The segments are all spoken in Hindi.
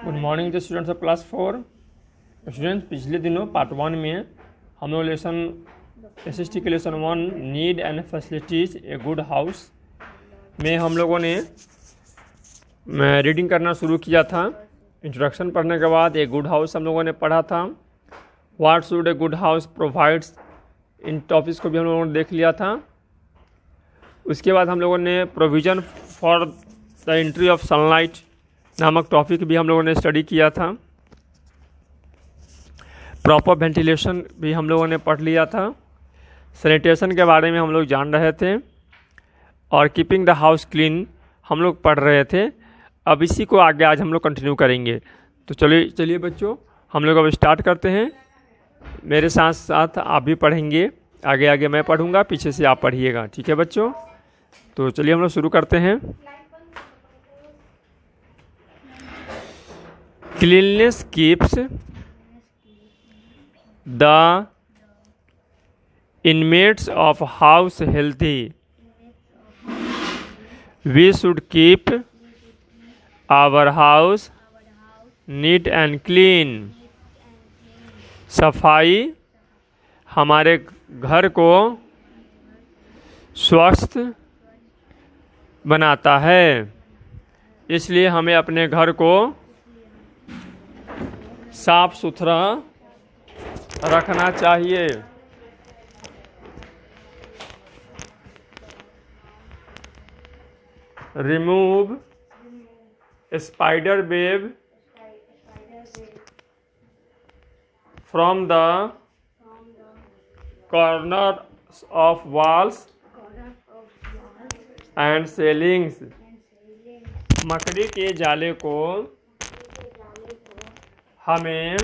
Good morning to students of class 4। Students, पिछले दिनों पार्ट 1 में हम लोग लेसन एसएसटी के lesson 1 need and facilities a good house में हम लोगों ने रीडिंग करना शुरू किया था। इंट्रोडक्शन पढ़ने के बाद ए गुड हाउस हम लोगों ने पढ़ा था। What should A good house provides, in topics को भी हम लोगों ने देख लिया था। उसके बाद हम लोगों ने provision for the entry of sunlight नामक टॉपिक भी हम लोगों ने स्टडी किया था। प्रॉपर वेंटिलेशन भी हम लोगों ने पढ़ लिया था। सैनिटेशन के बारे में हम लोग जान रहे थे और कीपिंग द हाउस क्लीन हम लोग पढ़ रहे थे। अब इसी को आगे आज हम लोग कंटिन्यू करेंगे। तो चलिए बच्चों, हम लोग अब स्टार्ट करते हैं। मेरे साथ साथ आप भी पढ़ेंगे। आगे आगे मैं पढ़ूंगा, पीछे से आप पढ़िएगा। ठीक है बच्चों? तो चलिए हम लोग शुरू करते हैं। Cleanliness keeps the inmates of house healthy. We should keep our house neat and clean. सफाई हमारे घर को स्वस्थ बनाता है, इसलिए हमें अपने घर को साफ सुथरा रखना चाहिए। Remove spider web from the corners of walls and ceilings. मकड़ी के जाले को हमें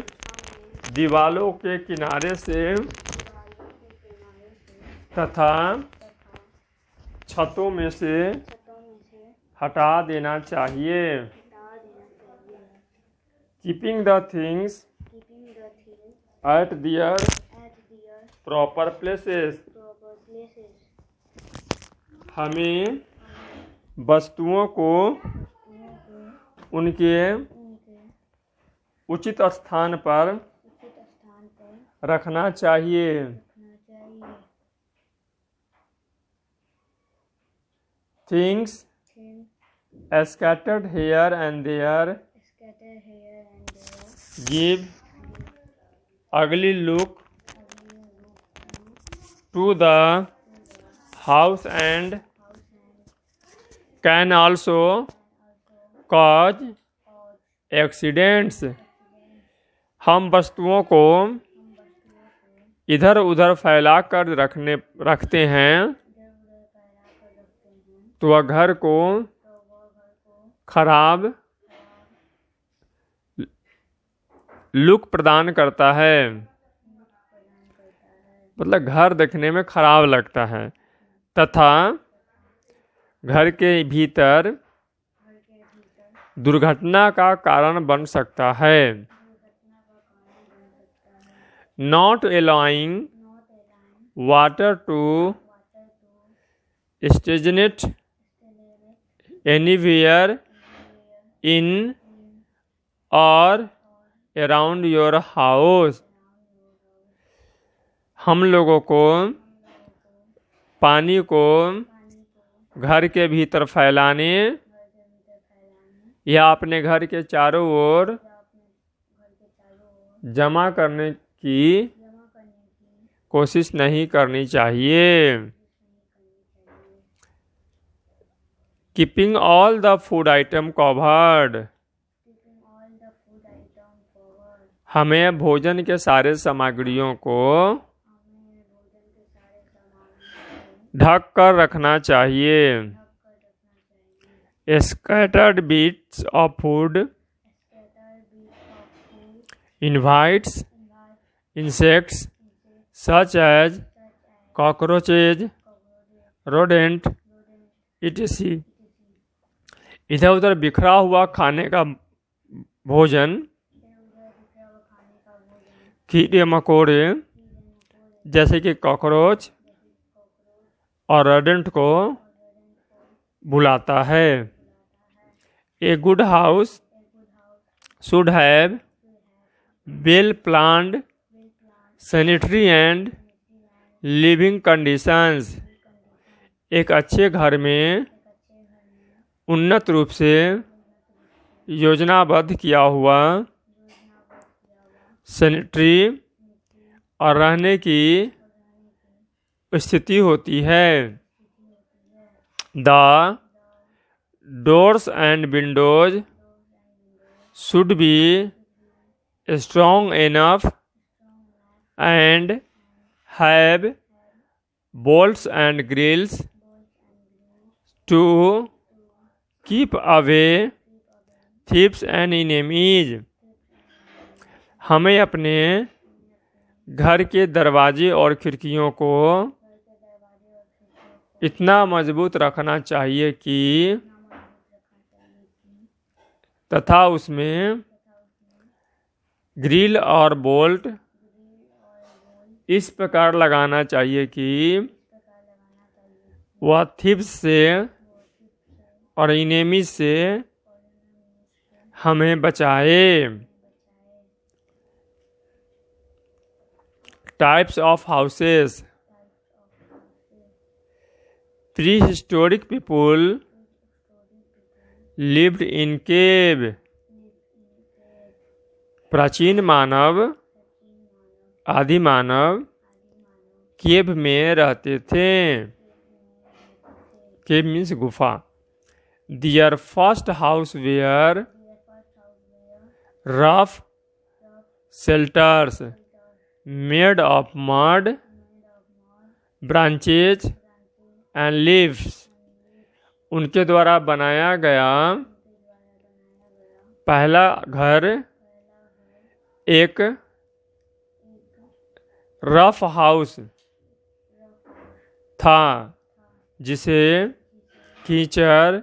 दीवालों के किनारे से तथा छतों में से हटा देना चाहिए। Keeping the things at their proper places. हमें वस्तुओं को उनके उचित स्थान पर रखना चाहिए। Things scattered here and there give ugly look to the house and can also cause accidents. हम वस्तुओं को इधर उधर फैला कर रखते हैं तो वह घर को खराब लुक प्रदान करता है, मतलब घर देखने में खराब लगता है तथा घर के भीतर दुर्घटना का कारण बन सकता है। Not allowing water to stagnate anywhere in or around your house. हम लोगों को पानी को घर के भीतर फैलाने या अपने घर के चारों ओर जमा करने की कोशिश नहीं करनी चाहिए। Keeping all the food item covered. हमें भोजन के सारे सामग्रियों को ढक कर रखना चाहिए। Scattered bits of food invites insects such as cockroaches, rodent, etc. इधर उधर बिखरा हुआ खाने का भोजन कीड़े मकोड़े जैसे कि कॉकरोच और रोडेंट को बुलाता है। ए good house should have well planned sanitary and living conditions। एक अच्छे घर में उन्नत रूप से योजनाबद्ध किया हुआ सैनिटरी और रहने की स्थिति होती है। The doors and Windows should be strong enough and have bolts and grills to keep away thieves and enemies। हमें अपने घर के दरवाजे और खिड़कियों को इतना मजबूत रखना चाहिए कि तथा उसमें ग्रिल और बोल्ट इस प्रकार लगाना चाहिए कि वह थीव्स से और इनेमी से हमें बचाए। Types of houses. Prehistoric people lived in cave. प्राचीन मानव आदि मानव केव में रहते थे। केव मीन्स गुफा। Their first house were rough shelters made of mud branches and leaves. उनके द्वारा बनाया गया पहला घर एक रफ हाउस था जिसे कीचड़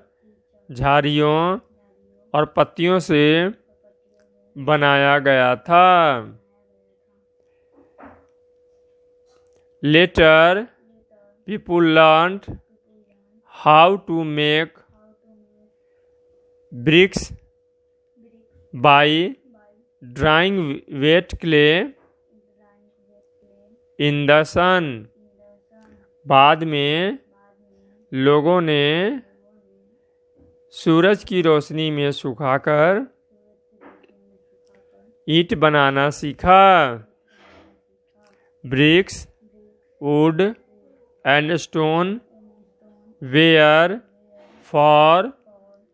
झाड़ियों और पत्तियों से बनाया गया था। Later people learned how to make bricks by drying wet clay in the sun। बाद में लोगों ने सूरज की रोशनी में सुखाकर ईंट बनाना सीखा। Bricks wood and stone were for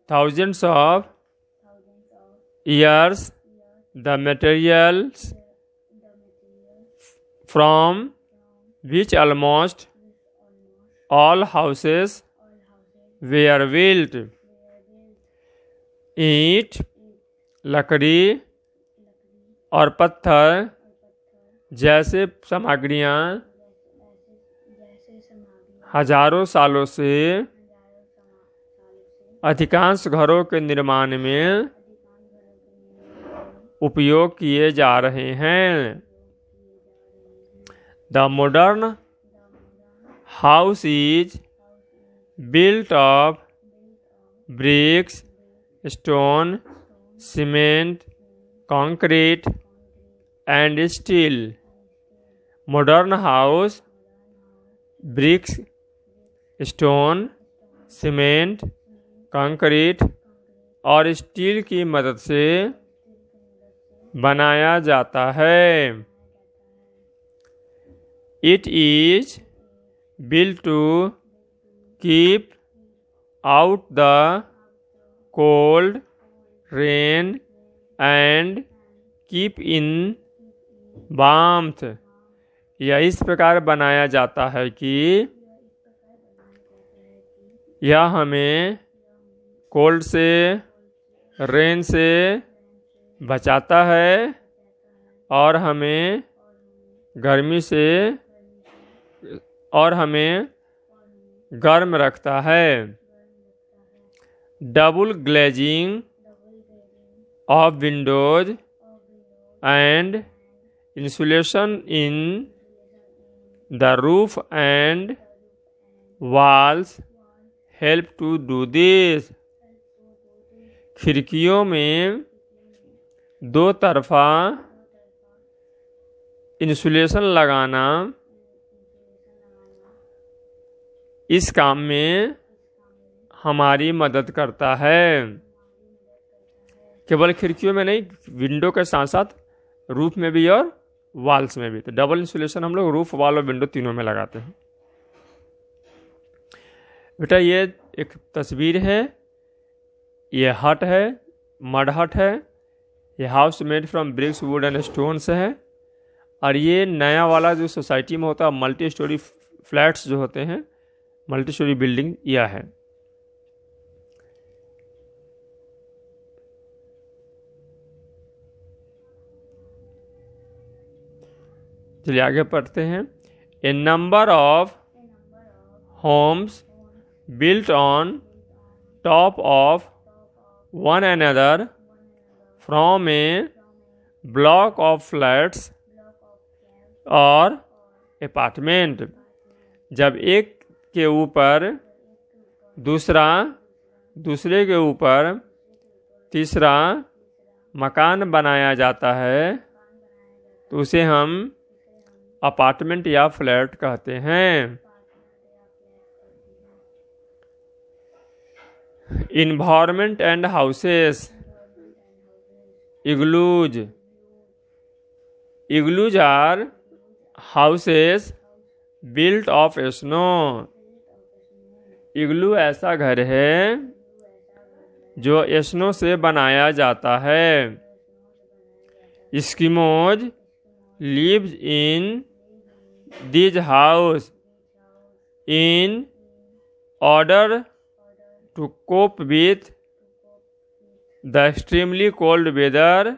thousands of years the materials from which almost all houses were built। ईंट लकड़ी और पत्थर जैसे सामग्रियां हजारों सालों से अधिकांश घरों के निर्माण में उपयोग किए जा रहे हैं। The modern house is built of bricks stone cement concrete and steel. Modern house bricks stone cement concrete और स्टील की मदद से बनाया जाता है। It is built to keep out the cold, rain and keep in warmth। यह इस प्रकार बनाया जाता है कि यह हमें कोल्ड से रेन से बचाता है और हमें गर्मी से और हमें गर्म रखता है। Double glazing of windows and insulation in the roof and walls help to do this. खिड़कियों में दो तरफा इंसुलेशन लगाना इस काम में हमारी मदद करता है। केवल खिड़कियों में नहीं, विंडो के साथ साथ रूफ में भी और वॉल्स में भी। तो डबल इंसुलेशन हम लोग रूफ, वॉल और विंडो तीनों में लगाते हैं। बेटा ये एक तस्वीर है, ये हट है, मड हट है। ये house made from bricks, wood and stones है। और ये नया वाला जो सोसाइटी में होता है, मल्टी स्टोरी फ्लैट्स जो होते हैं, मल्टी स्टोरी बिल्डिंग यह है। चलिए आगे पढ़ते हैं। A number of homes built on top of one another from a block of flats और अपार्टमेंट। जब एक के ऊपर दूसरा, दूसरे के ऊपर तीसरा मकान बनाया जाता है तो उसे हम अपार्टमेंट या फ्लैट कहते हैं। Environment and houses, igloos. Igloos are houses built of snow. इग्लू ऐसा घर है जो स्नो से बनाया जाता है। Eskimos lives in these house in order to cope with the extremely cold weather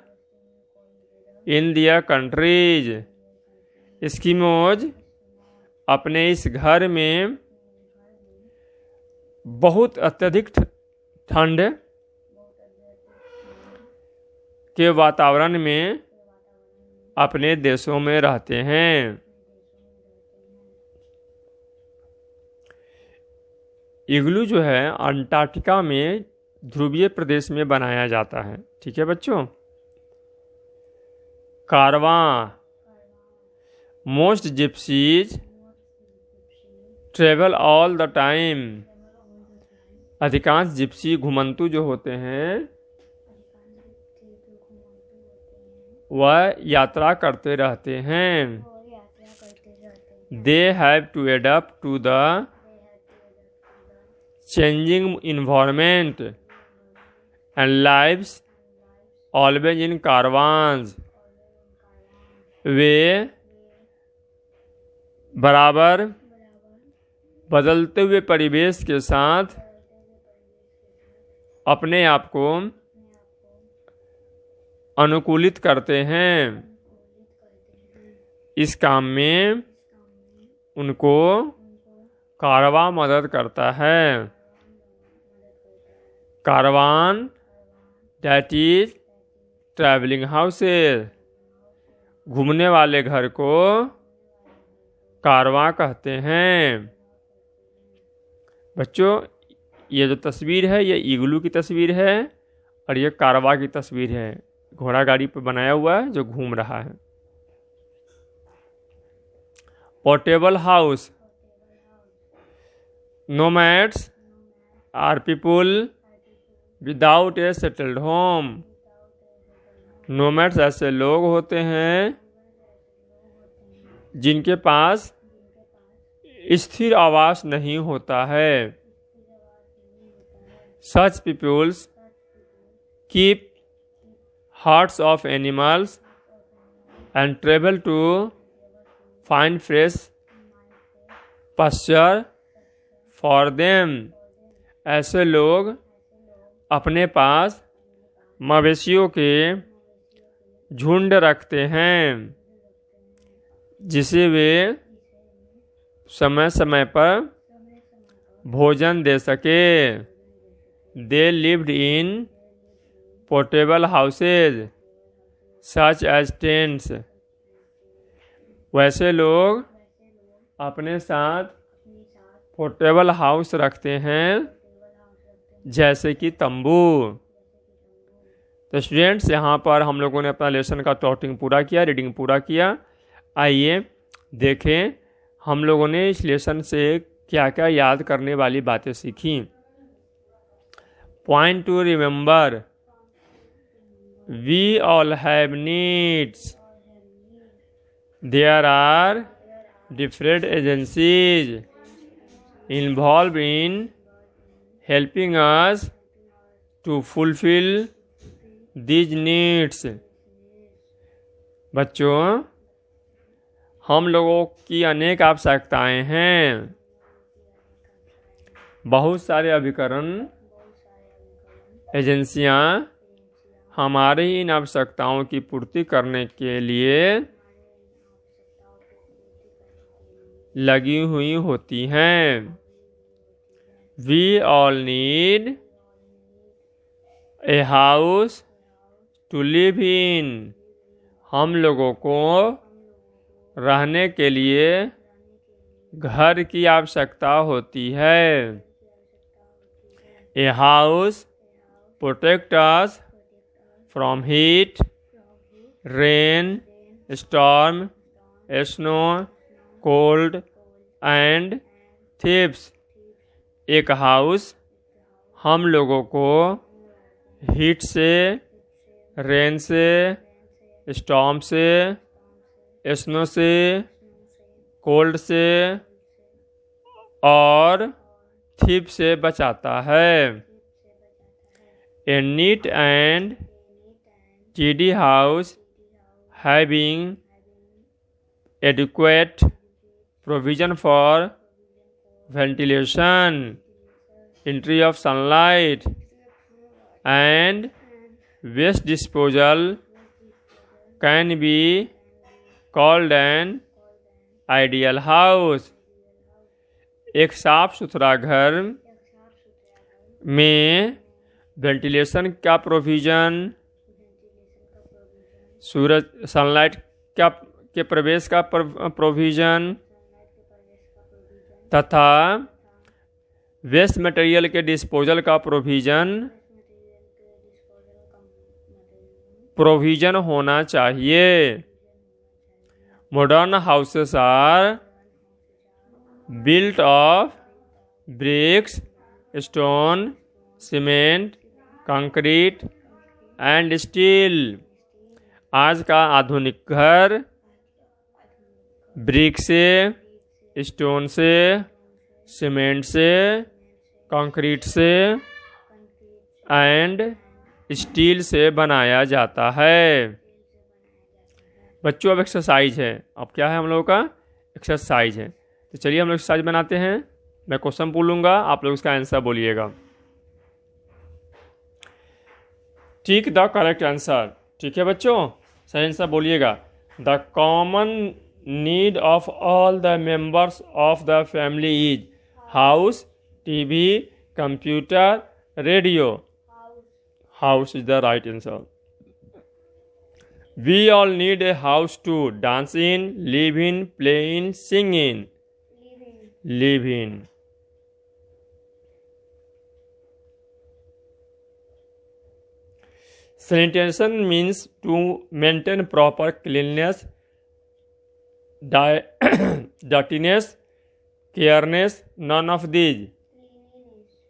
in their countries. Eskimos अपने इस घर में बहुत अत्यधिक ठंड के वातावरण में अपने देशों में रहते हैं। इग्लू जो है अंटार्कटिका में ध्रुवीय प्रदेश में बनाया जाता है। ठीक है बच्चों। Caravan, most gypsies travel all the time. अधिकांश जिप्सी घुमंतु जो होते हैं वह यात्रा करते रहते हैं। They have to adapt to the changing environment and lives always in caravans. वे बराबर बदलते हुए परिवेश के साथ अपने आप को अनुकूलित करते हैं। इस काम में उनको कारवां मदद करता है। Karwan that is travelling houses. घूमने वाले घर को कारवां कहते हैं। बच्चों ये जो तस्वीर है ये इग्लू की तस्वीर है और ये कारवां की तस्वीर है। घोड़ा गाड़ी पर बनाया हुआ है जो घूम रहा है। Portable house, nomads are people without a settled home. Nomads ऐसे लोग होते हैं जिनके पास स्थिर आवास नहीं होता है। Such peoples keep herds of animals and travel to find fresh pasture for them. ऐसे लोग अपने पास मवेशियों के झुंड रखते हैं जिसे वे समय समय पर भोजन दे सके। They lived in portable houses such as tents. वैसे लोग अपने साथ पोर्टेबल हाउस रखते हैं जैसे कि तंबू। तो स्टूडेंट्स यहाँ पर हम लोगों ने अपना लेसन का टॉपिंग पूरा किया, रीडिंग पूरा किया। आइए देखें हम लोगों ने इस लेसन से क्या क्या याद करने वाली बातें सीखी। Point to remember, we all have needs, there are different agencies involved in helping us to fulfill these needs। बच्चों, हम लोगों की अनेक आवश्यकताएं हैं। बहुत सारे अभिकरण, एजेंसियां हमारी इन आवश्यकताओं की पूर्ति करने के लिए लगी हुई होती हैं। We all need a house to live in. हम लोगों को रहने के लिए घर की आवश्यकता होती है। A house protect us from heat, rain, storm, snow, cold and thieves. एक हाउस हम लोगों को हीट से, रेन से, स्टॉर्म से, स्नो से, कोल्ड से और थीव से बचाता है। A neat and tidy house having adequate provision for ventilation, entry of sunlight and waste disposal can be called an ideal house। एक साफ सुथरा घर में वेंटिलेशन का प्रोविजन, सूरज सनलाइट के प्रवेश का प्रोविजन तथा वेस्ट मटेरियल के डिस्पोजल का प्रोविजन होना चाहिए। Modern houses are built of bricks, stone, cement, concrete and steel. आज का आधुनिक घर ब्रिक से, स्टोन से, सीमेंट से, कंक्रीट से एंड स्टील से बनाया जाता है। बच्चों अब एक्सरसाइज है। अब क्या है हम लोगों का? एक्सरसाइज है। तो चलिए हम लोग एक्सरसाइज बनाते हैं। मैं क्वेश्चन बोलूँगा, आप लोग इसका आंसर बोलिएगा। Tick the correct answer. ठीक है बच्चों, सही आंसर बोलिएगा। The common need of all the members of the family is house, TV, computer, radio. House is the right answer. We all need a house to dance in, live in, play in, sing in. Live in. Sanitation means to maintain proper cleanliness, dirtiness, careness, none of these.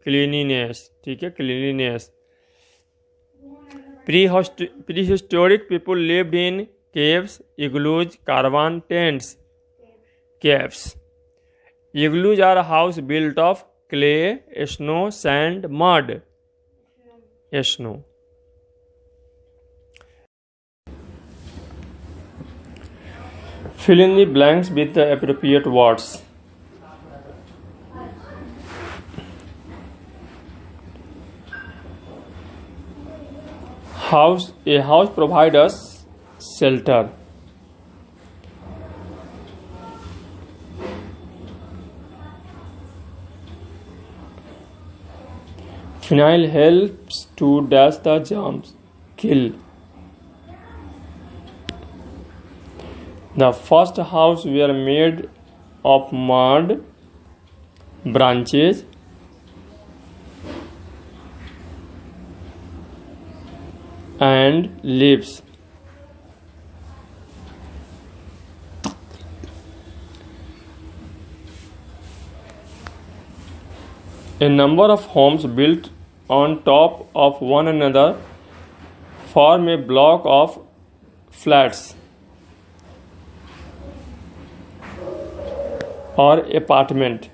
Cleanliness. ठीक है, cleanliness. Prehistoric people lived in caves, igloos, caravan tents. Caves. Igloos are a house built of clay, snow, sand, mud. Snow. Fill in the blanks with the appropriate words. A house provides us shelter. Phenyl helps to dash the germs, kill. The first house were made of mud, branches, and leaves. A number of homes built on top of one another form a block of flats or apartment.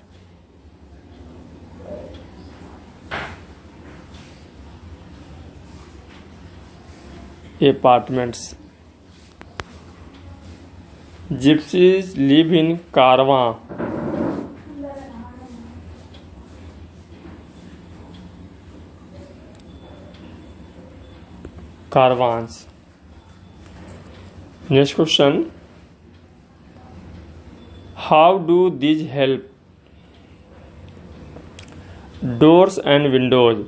Apartments. Gypsies live in caravans. Next question. How do these help? Doors and windows.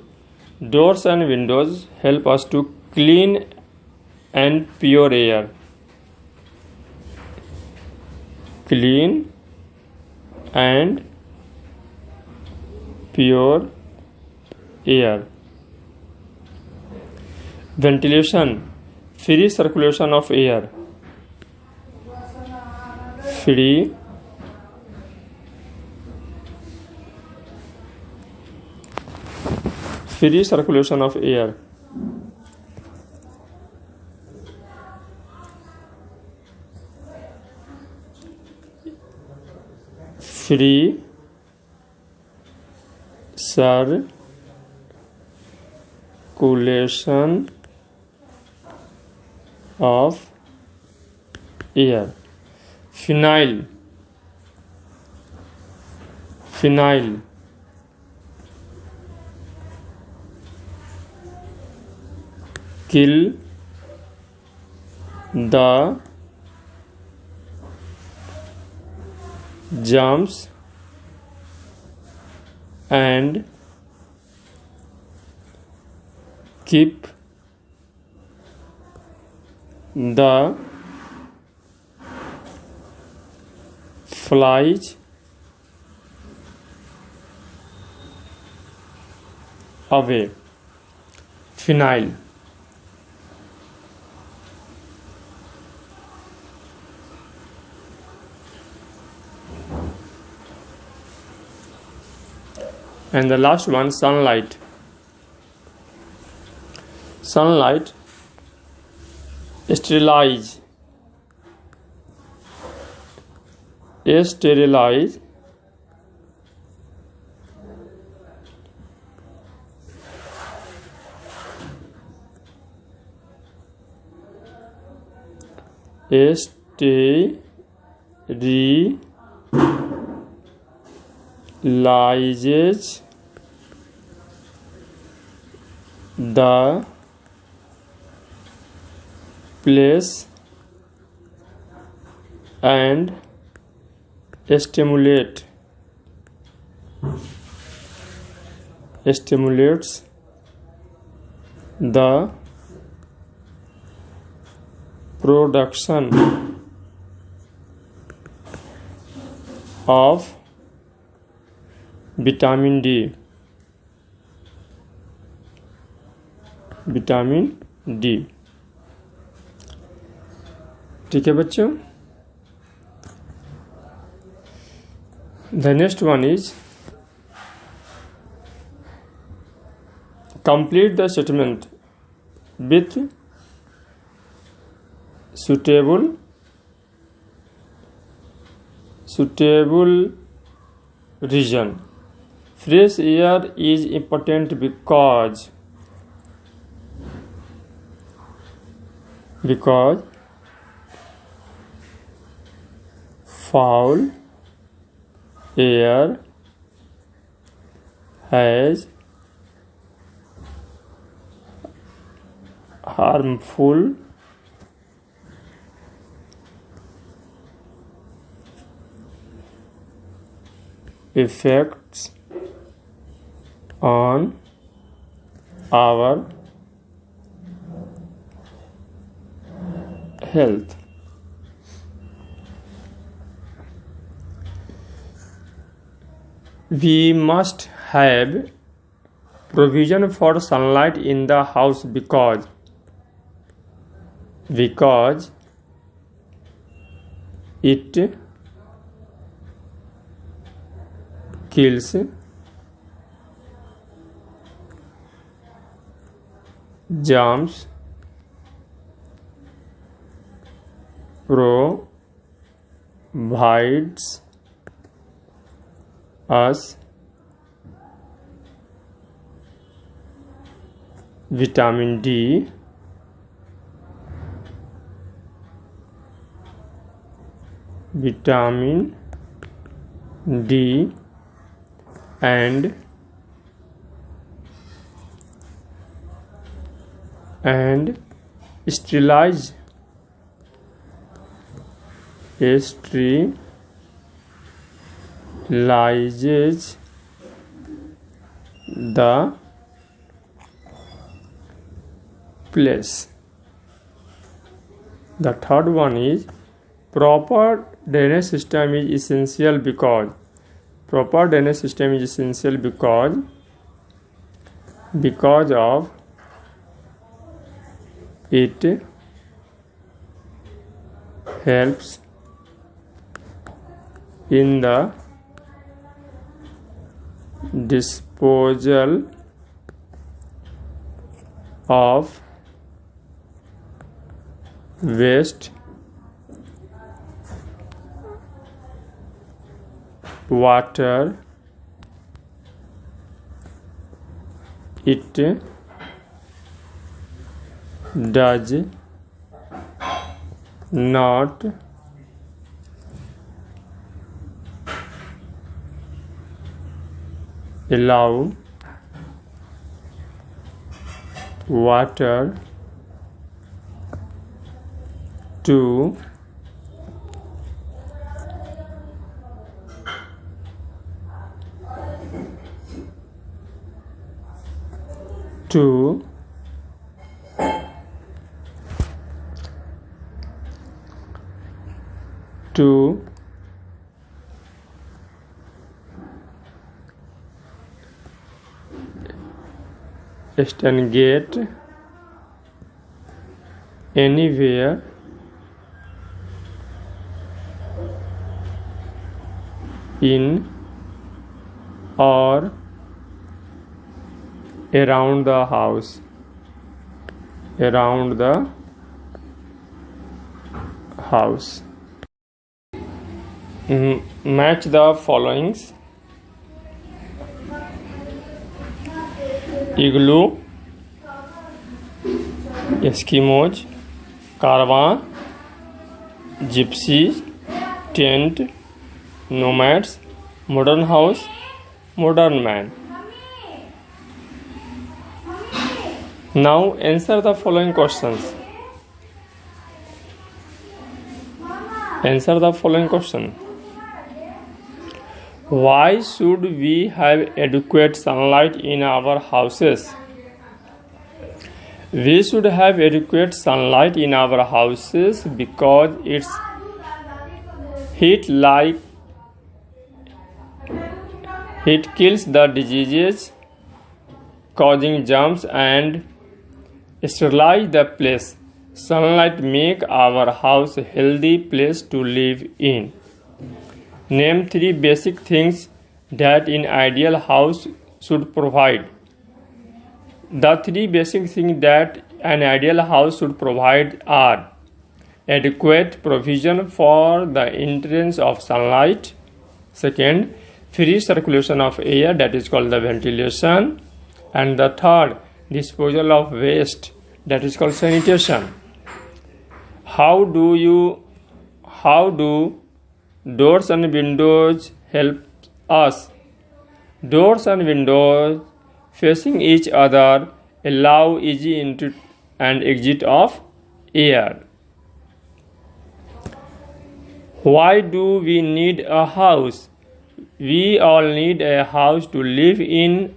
Doors and windows help us to clean and pure air. Clean and pure air. Ventilation, free circulation of air. Free circulation of air. Free circulation of air. Phenyl. Kill the germs and keep the flies away. Phenyl. And the last one, sunlight. Sunlight sterilize sterilizes the place and stimulates the production of vitamin D. ठीक है बच्चों. The next one is complete the statement with suitable reason. Fresh air is important because foul air has harmful effects on our health. We must have provision for sunlight in the house because because it kills germs, provides us vitamin D, and sterilizes the place. The third one is proper drainage system is essential because of it helps in the disposal of waste water. It does not allow water to stagnate anywhere in or around the house. Match the followings: igloo, Eskimos, caravan, gypsies, tent, nomads, modern house, modern man. Now answer the following questions. Answer the following question. Why should we have adequate sunlight in our houses? We should have adequate sunlight in our houses because its heat kills the diseases causing germs and sterilize the place. Sunlight make our house a healthy place to live in. Name 3 basic things that an ideal house should provide. The 3 basic things that an ideal house should provide are adequate provision for the entrance of sunlight. Second, free circulation of air, that is called the ventilation. And the third, disposal of waste, that is called sanitation. How do doors and windows help us? Doors and windows facing each other allow easy entry and exit of air. Why do we need a house? We all need a house to live in,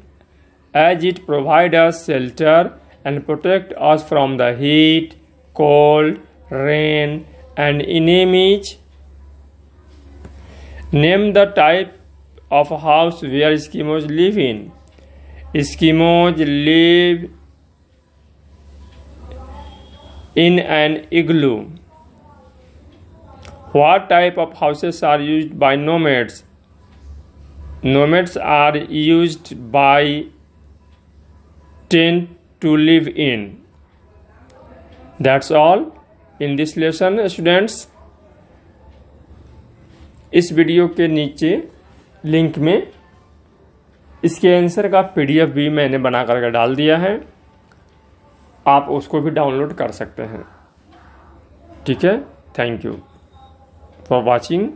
as it provides us shelter and protects us from the heat, cold, rain, and enemies. Name the type of house where Eskimos live in. Eskimos live in an igloo. What type of houses are used by nomads? Nomads are used by tent to live in. That's all in this lesson, students. इस वीडियो के नीचे लिंक में इसके आंसर का PDF भी मैंने बना करके डाल दिया है, आप उसको भी डाउनलोड कर सकते हैं। ठीक है, thank you for watching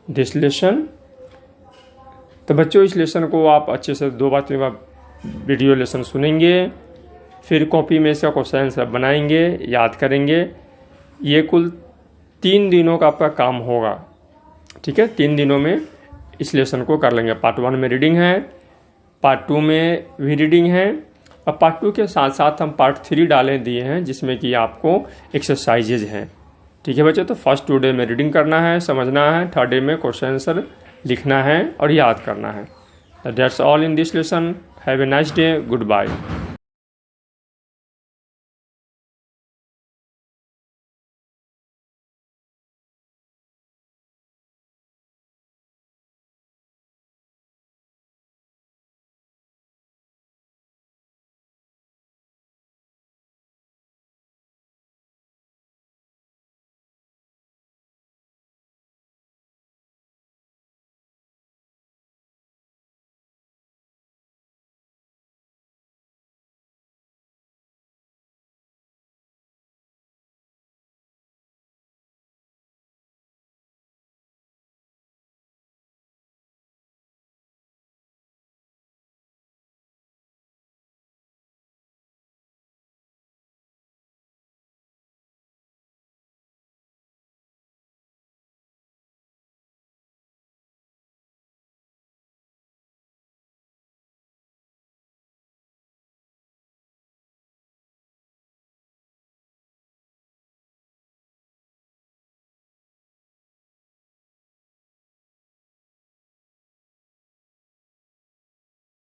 this lesson. तो बच्चों, इस लेसन को आप अच्छे से 2 बार 3 बार वीडियो लेसन सुनेंगे, फिर कॉपी में इसका क्वेश्चन आंसर बनाएंगे, याद करेंगे। ये कुल 3 दिनों का आपका काम होगा। ठीक है, 3 दिनों में इस लेसन को कर लेंगे। पार्ट 1 में रीडिंग है, पार्ट 2 में भी रीडिंग है, और पार्ट 2 के साथ साथ हम पार्ट 3 डाले दिए हैं जिसमें कि आपको एक्सरसाइजेज हैं। ठीक है बच्चों, तो फर्स्ट 2 डे में रीडिंग करना है, समझना है, 3rd डे में क्वेश्चन आंसर लिखना है और याद करना है। That's all in this lesson. Have a nice day, good bye.